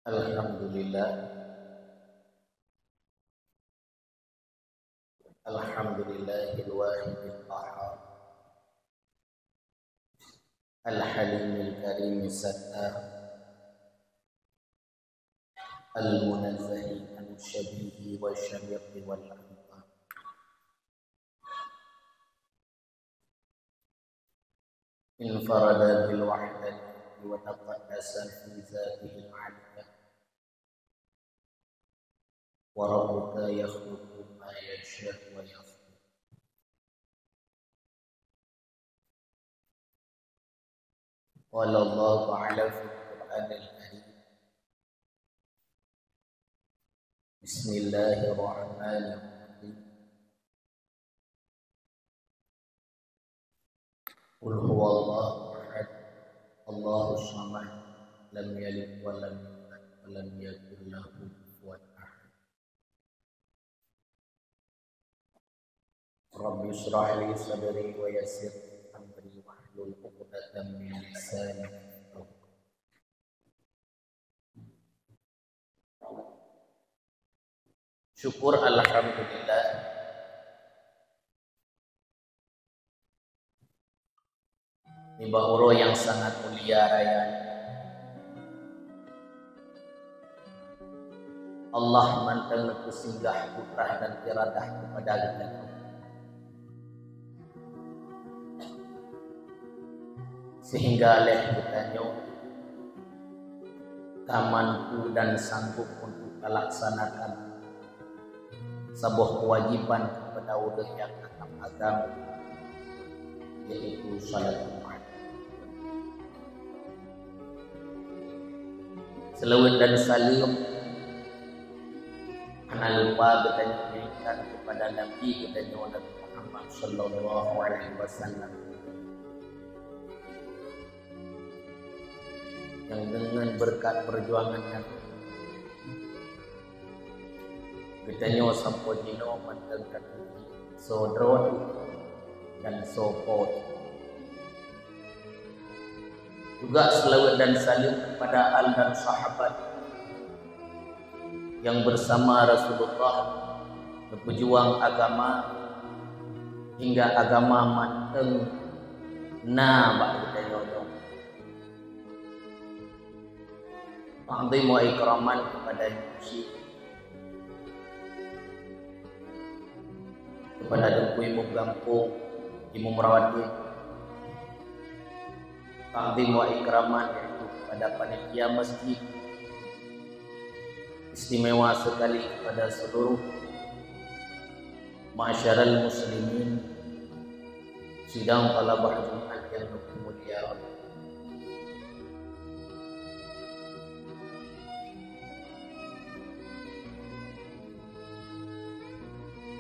Alhamdulillah, alhamdulillahil wahidil qahhar, al-halimil karimis sattar, al-munazzahi an-syabihi wa syariqi wal anqar. Infarada bil wahdati wa taqaddasa fi zatihi al-'aliyah. Wa rabbuka yakhluqu ma yasha'u wa yakhluqu. Qala Allah ta'ala fi al-Qur'an al-Karim. Bismillahirrahmanirrahim. Qul huwallahu ahad, Allahus samad, lam yalid wa lam yulad wa lam yakul lahu kufuwan ahad. Rabbi shrah li sadri wa yassir amri wahlul 'uqdatam min lisani yafqahu. Syukur alhamdulillah nimbah uro yang sangat mulia raya Allah manteng kesinggah putrah dan iradah kepada kita sehingga oleh kitanya mampu dan sanggup untuk melaksanakan sebuah kewajiban kepada orang yang akan agama, yaitu salat Jumat. Selawat dan salim ana lupa bertanya berikan kepada Nabi kita Nabi Muhammad sallallahu alaihi wasallam yang dengan berkat perjuangannya kita nyo sampo dino mantengkan sodron dan sopot. Juga selawat dan salim kepada al dan sahabat yang bersama Rasulullah berjuang agama hingga agama manteng bak kita nyo. Ta'zim wa ikraman kepada Yusuf, kepada Dengku Imam Gampung, Imam Rawati, ta'zim wa ikraman yaitu kepada panitia masjid, istimewa sekali kepada seluruh masyarakat muslimin sidang talabah Jumat yang mulia.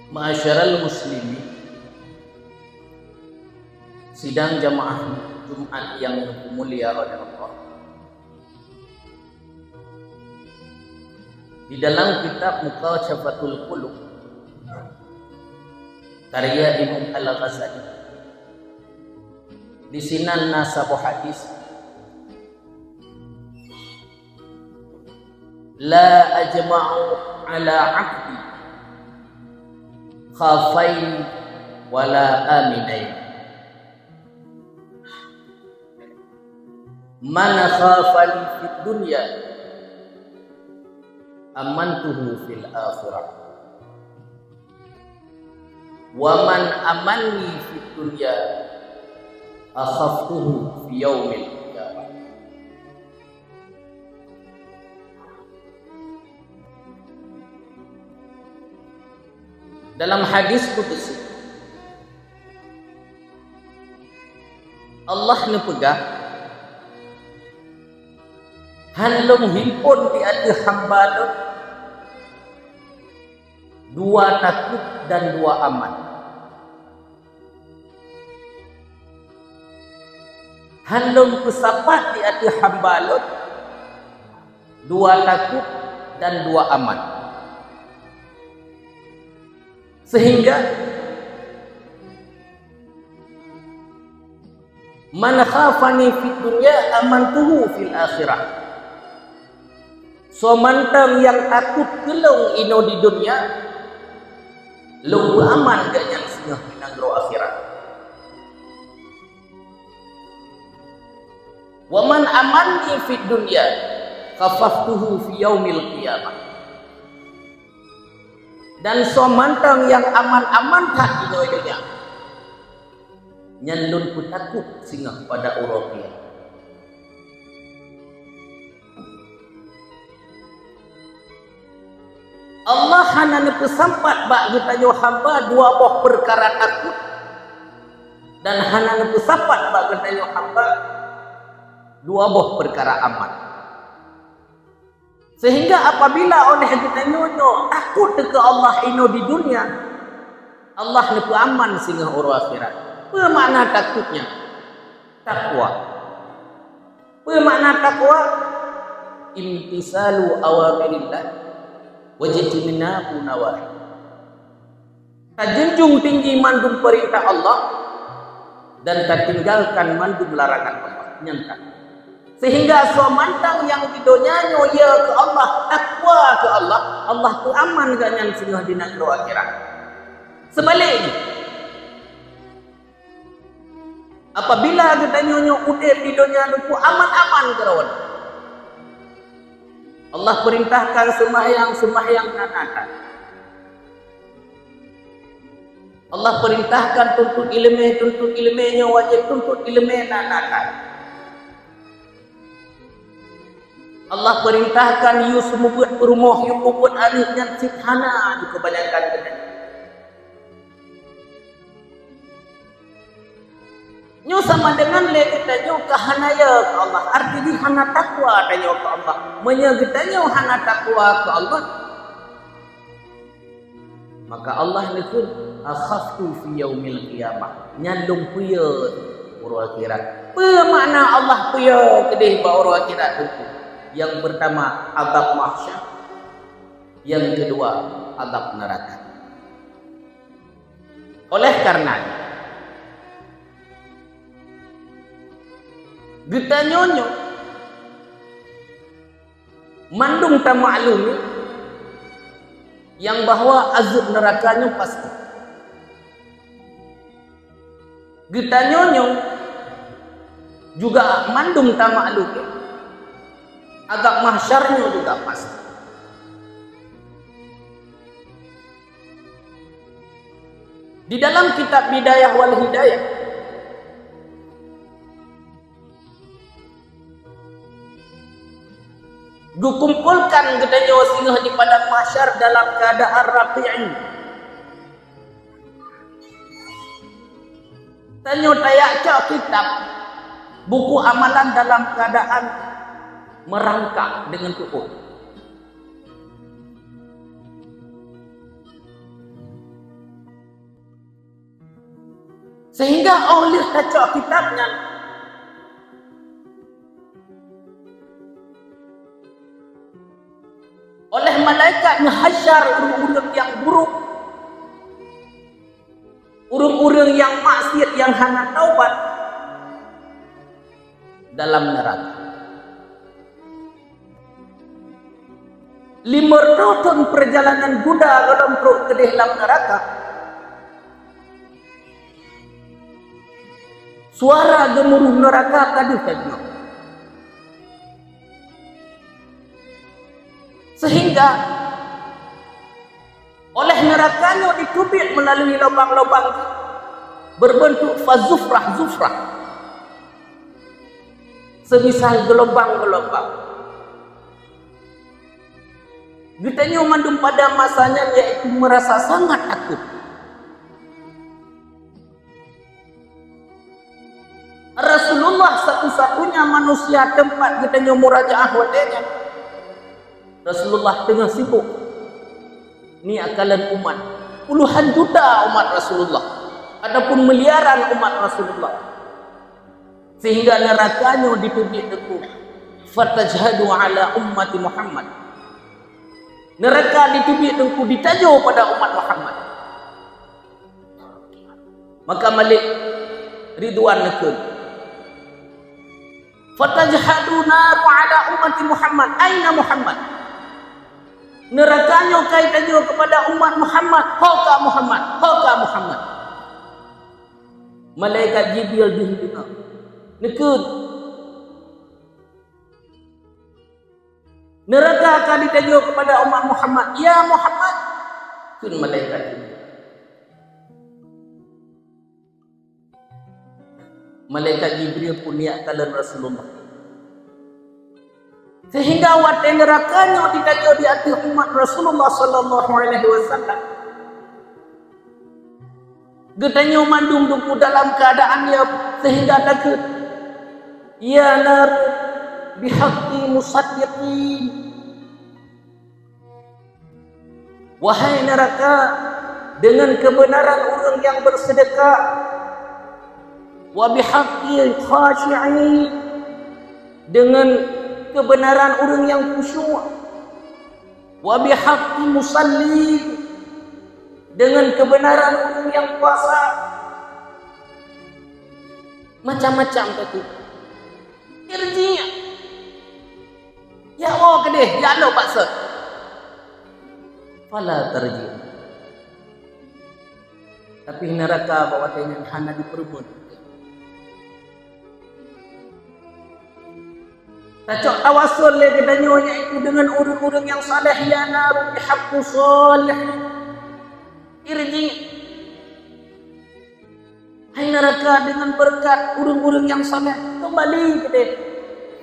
Ma'asyiral muslimin, sidang jamaah Jumat yang mulia oleh Allah. Di dalam kitab Muqashafatul Qulub karya Imam Al-Ghazali di sinan nasabu hadis la ajma'u ala 'abdi khafain wala aminain man khafani fid dunya amantuhu fil akhirah wa man amanni fid dunya akhaftuhu fi yaumil qiyamah. Dalam hadis qudsi Allah nepegah hanlum himpun di hati hamba dua takut dan dua aman. Hanlum kesapat di hati hamba dua takut dan dua aman. Sehingga man khafani fid dunya amantuhu fil akhirah. So mantang yang takut kelong ino di dunia, lu aman gak yang singah pinanggro akhirat. Wa man amanni fid dunya khafaftuhu fi yaumil qiyamah. Dan so mantang yang aman-aman tak ino dunia, nyandun ku takut singah pada urang dia. Allah hanya pesampat bak kita nyo hamba dua buah perkara takut, dan hanya pesampat bak kita nyo hamba dua buah perkara aman. Sehingga apabila oleh kita nyo takut ke Allah ino di dunia, Allah nepu aman sehingga urang akhirat. Apa makna takutnya? Takwa. Apa makna takwa? Imtisalu awamirillah wajibinahu nawahi. Tajunjung tinggi mandum perintah Allah dan tertinggalkan mandum larangan Allah. Nyata. Sehingga so mantang yang didonyanyo ya ke Allah, takwa ke Allah, Allah tu aman gak yang singgah di negeri akhirat. Sebaliknya, apabila kita nyonyo udah di dunia itu aman-aman kerawan, Allah perintahkan sembahyang nanatan. Allah perintahkan tuntut ilmu wajib tuntut ilmu nanatan. Allah perintahkan you semua buat rumah, you buat anak yang sederhana di kebanyakan kita. Nyo sama dengan le kita nyo kahanaya ke Allah. Artinya hana takwa tanya ke Allah. Menyegita nyo hana takwa ke Allah. Maka Allah nikun akhaftu fi yaumil qiyamah. Nyandung puya urang akhirat. Apa makna Allah puya kedih ba urang akhirat itu? Yang pertama azab mahsyar, yang kedua azab neraka. Oleh karena kita nyonyo mandung ta maklumi yang bahwa azab nerakanya pasti. Kita nyonyo juga mandung ta maklumi azab mahsyarnya juga pasti. Di dalam kitab Bidayah wal Hidayah dikumpulkan gedanya singgah di padang mahsyar dalam keadaan raqi'in. Tanyo tayak kitab buku amalan dalam keadaan merangkak dengan tubuh. Sehingga oleh kaca kitabnya oleh malaikat ngehasyar urang-urang yang buruk, urang-urang yang maksiat yang hana taubat dalam neraka. 5 tahun perjalanan kuda dalam perut ke dalam neraka. Suara gemuruh neraka kaduh tadi. Sehingga oleh nerakanya ditubik melalui lubang-lubang berbentuk fazufrah zufrah. Semisal gelombang-gelombang. Ditanya mandum pada masanya yaitu merasa sangat takut. Rasulullah satu-satunya manusia tempat ditanya murajaah wadanya. Rasulullah tengah sibuk. Ini akalan umat. Puluhan juta umat Rasulullah. Adapun miliaran umat Rasulullah. Sehingga nerakanya ditubik deku. Fatajhadu ala ummati Muhammad. Neraka ditubik dengku ditajo pada umat Muhammad. Maka Malik Ridwan nekun. Fatajhadu naru ala ummati Muhammad. Aina Muhammad? Nerakanya kaitannya kepada umat Muhammad. Hoka Muhammad, hoka Muhammad. Malaikat Jibril dihina. Nekut. Neraka akan ditanya kepada umat Muhammad. Ya Muhammad. Kun malaikat Jibril. Malaikat Jibril pun niatkan Rasulullah. Sehingga watai nerakanya ditanya di hati umat Rasulullah sallallahu alaihi wasallam. Getanya mandung duku dalam keadaan ya sehingga takut. Ya nar bihaqqi musaddiqin. Wahai neraka, dengan kebenaran orang yang bersedekah. Wa bihaqqi khashi'in, dengan kebenaran orang yang khusyuk. Wa bihaqqi musallin, dengan kebenaran orang yang puasa. Macam-macam tadi. Irji. Ya Allah kedih, ya Allah paksa. Fala tarji. Tapi neraka bawa dengan hana diperbut. Tacok tawasul le kedanyonya itu dengan orang-orang yang saleh, ya naru bihaqqi salih. Irji. Hai neraka, dengan berkat orang-orang yang saleh, kembali ke dia.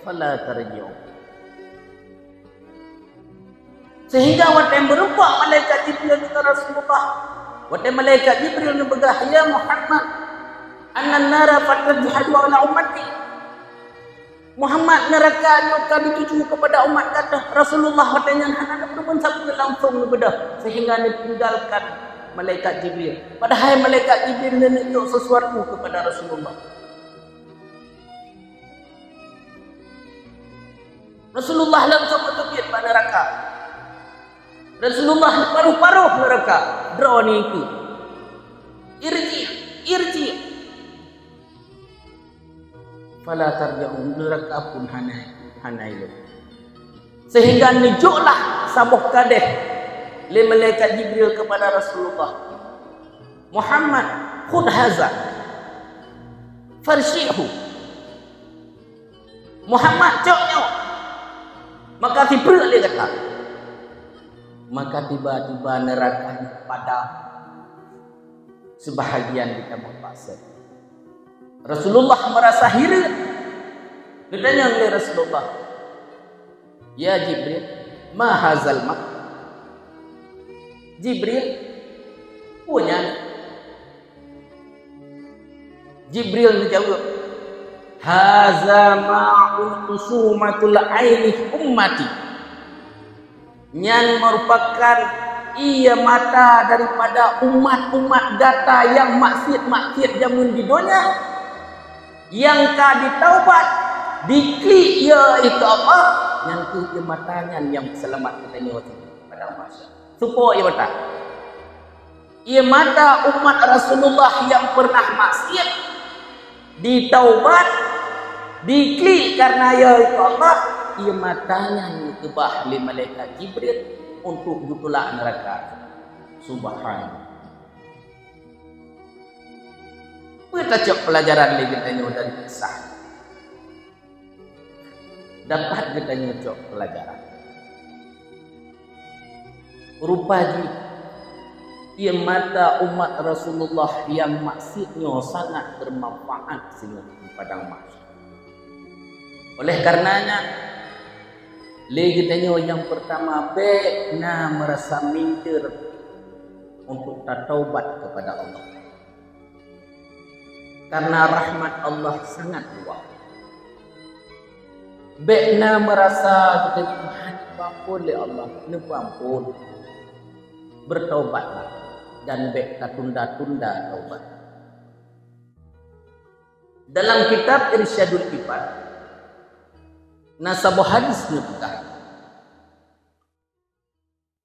Fala tarji'u. Sehingga watai berubah malaikat Jibril dengan Rasulullah. Watai malaikat Jibril membegah, ya Muhammad, annan nara fatajhadu ala ummati. Muhammad, neraka akan dituju kepada umat kata. Rasulullah watainya hana berubah sampai langsung bedah sehingga ditinggalkan malaikat Jibril. Padahal malaikat Jibril menunjuk sesuatu kepada Rasulullah. Rasulullah langsung bertepit pada neraka. Rasulullah paruh-paruh neraka. Drone itu. Irji, irji. Fala tarja'u, neraka pun hanai. Sehingga nujuklah sabuh kadeh li malaikat Jibril kepada Rasulullah. Muhammad, khudh haza farshihu. Muhammad, coknya. Maka tiba dia kata. Maka tiba-tiba nerakanya padam. Sebahagian ditambah pasir. Rasulullah merasa hina. Ditanya oleh Rasulullah, ya Jibril, ma hazal mak? Jibril punya. Jibril menjawab, haza ma'un usumatul aini ummati. Yang merupakan ia mata daripada umat-umat data yang maksiat-maksiat zaman di dunia, yang ka ditaubat diklik ya itu apa yang ke matanya yang selamat katanya pada masa supaya mata ia mata umat Rasulullah yang pernah maksiat ditaubat diklik karena ya itu apa ia matanya yang kebah li malaikat Jibril untuk ditolak neraka. Subhanallah. Kita cek pelajaran lagi tanya dari kisah. Dapat kita nyocok pelajaran. Rupanya ia mata umat Rasulullah yang maksudnya sangat bermanfaat sehingga di padang mahsyar. Oleh karenanya, lagi tanya yang pertama, baiknya merasa minder untuk taubat kepada Allah. Karena rahmat Allah sangat luas. Baiknya merasa kita diampun oleh Allah, diampun. Bertaubatlah dan baik tunda-tunda taubat. Dalam kitab Irsyadul Ibad, nasabuh hadis nyebutkan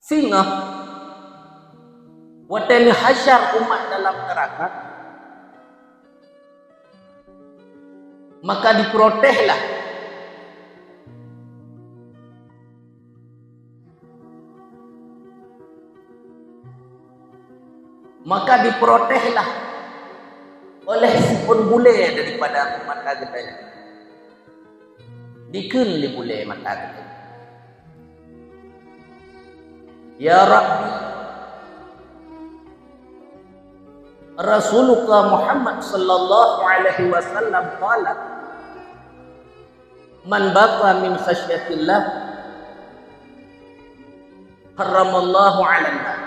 singa watan hasyar umat dalam neraka, maka diprotehlah maka diprotehlah oleh si bule daripada mata getanya. Dikeun li bule mata getanya. Ya Rabbi, Rasulullah Muhammad sallallahu alaihi wasallam qala, man baka min khasyatillah haramallahu 'alan nar.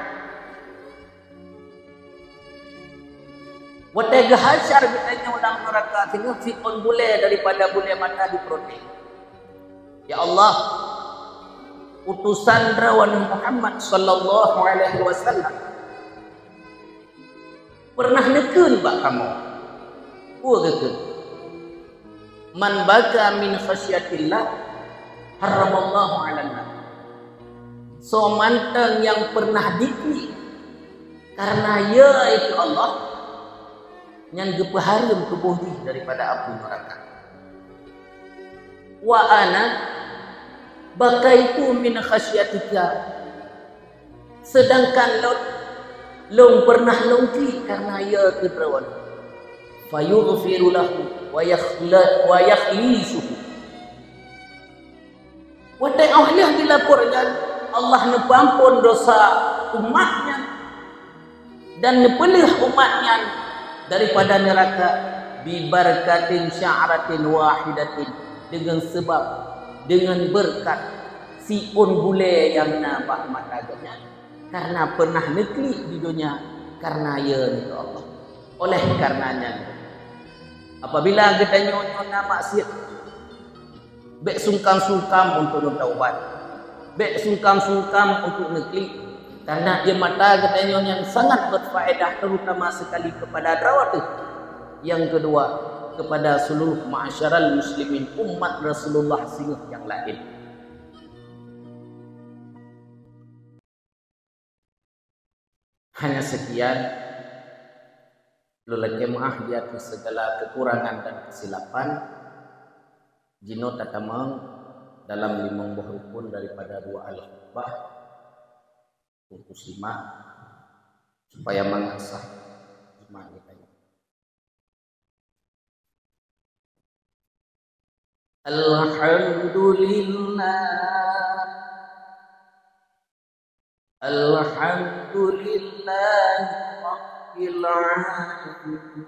Watai gahasar bitanya ulang neraka tinggal si on bule daripada bule mata diprotek. Ya Allah, utusan rawan Muhammad sallallahu alaihi wasallam pernah nekeun bak kamu. Gekeun. Man baka min khasyatillah haramallahu 'alan nar. So manteng yang pernah dikli karena ya itu Allah yang gepahareum kebuhi daripada api neraka. Wa ana bakaitu min khasyatika, sedangkan long pernah longki karena ya kedrawan. Fayughfiru lahu wa yakhlisuhu. Watai Allah dilaporkan Allah nepampun dosa umatnya dan nepelih umatnya daripada neraka bibarkatin sya'ratin wahidatin, dengan sebab dengan berkat si on bule yang nampak mata ganya karena pernah nekli di dunia karena ya itu Allah. Oleh karenanya apabila kita nyonya maksiat bek sungkam-sungkam untuk taubat, bek sungkam-sungkam untuk nekli, karena ia mata katanya yang sangat berfaedah terutama sekali kepada dakwah. Yang kedua kepada seluruh ma'asyaral muslimin umat Rasulullah singguh yang lain. Hanya sekian lula jemaah di atas segala kekurangan dan kesilapan jino tatamang dalam limang buah rukun daripada dua al-khutbah untuk simak supaya mengasah iman kita. Alhamdulillah rabbil alamin.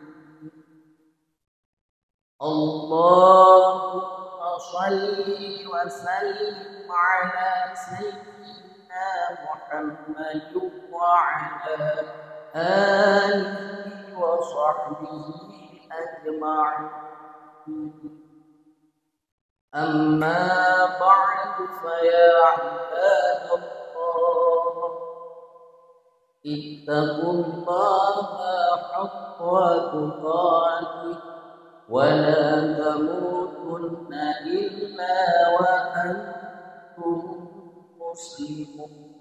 Allahumma shalli wa sallim ala sayyidina Muhammad wa ala alihi wa sahbihi ajma'in. Amma ba'du fa ya ibadallah ittaqullaha haqqa tuqatih wa la tamutunna illa wa antum muslimun.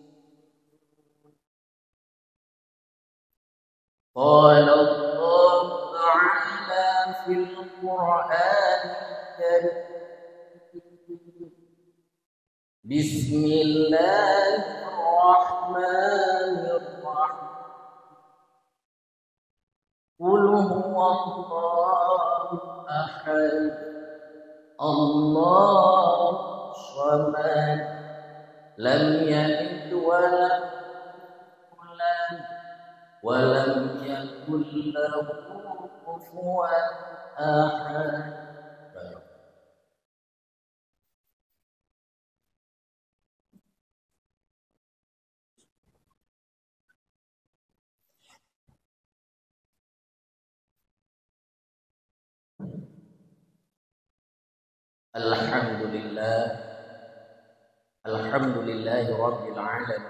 Qala Allah ta'ala fil Qur'anil Karim, Bismillahirrahmanirrahim. Qul huwallahu ahad, Allahu samad, lam yalid wa lam yulad wa lam yakul lahu kufuwan ahad. Alhamdulillahi rabbil alamin.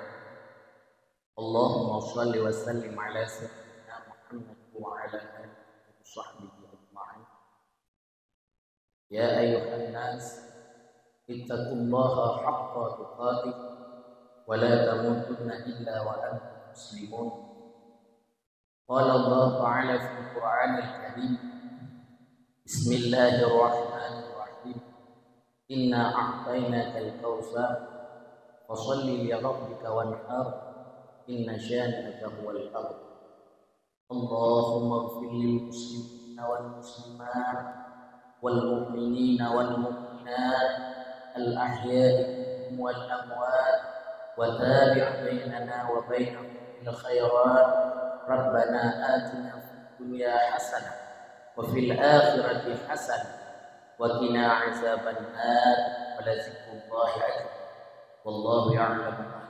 Allahumma shalli wa sallim ala sayyidina Muhammad wa ala alihi wa sahbihi ajma'in. Ya ayyuhan nas ittaqullaha haqqa tuqatih wa la tamutunna illa wa antum muslimun. Qala Allah ta'ala fil Qur'anil Karim, Bismillahirrahmanirrahim. Inna a'tainaka al-kautsar fasholli li rabbika wanhar inna syani'aka huwal abtar. اللهم اغفر للمسلمين والمسلمات والمؤمنين والمؤمنات الأحياء منهم والأموات وتابع بيننا وبينهم بالخيرات. ربنا آتنا في الدنيا حسنة وفي الآخرة حسنة وقنا عذاب النار ولذكر الله أكبر والله يعلم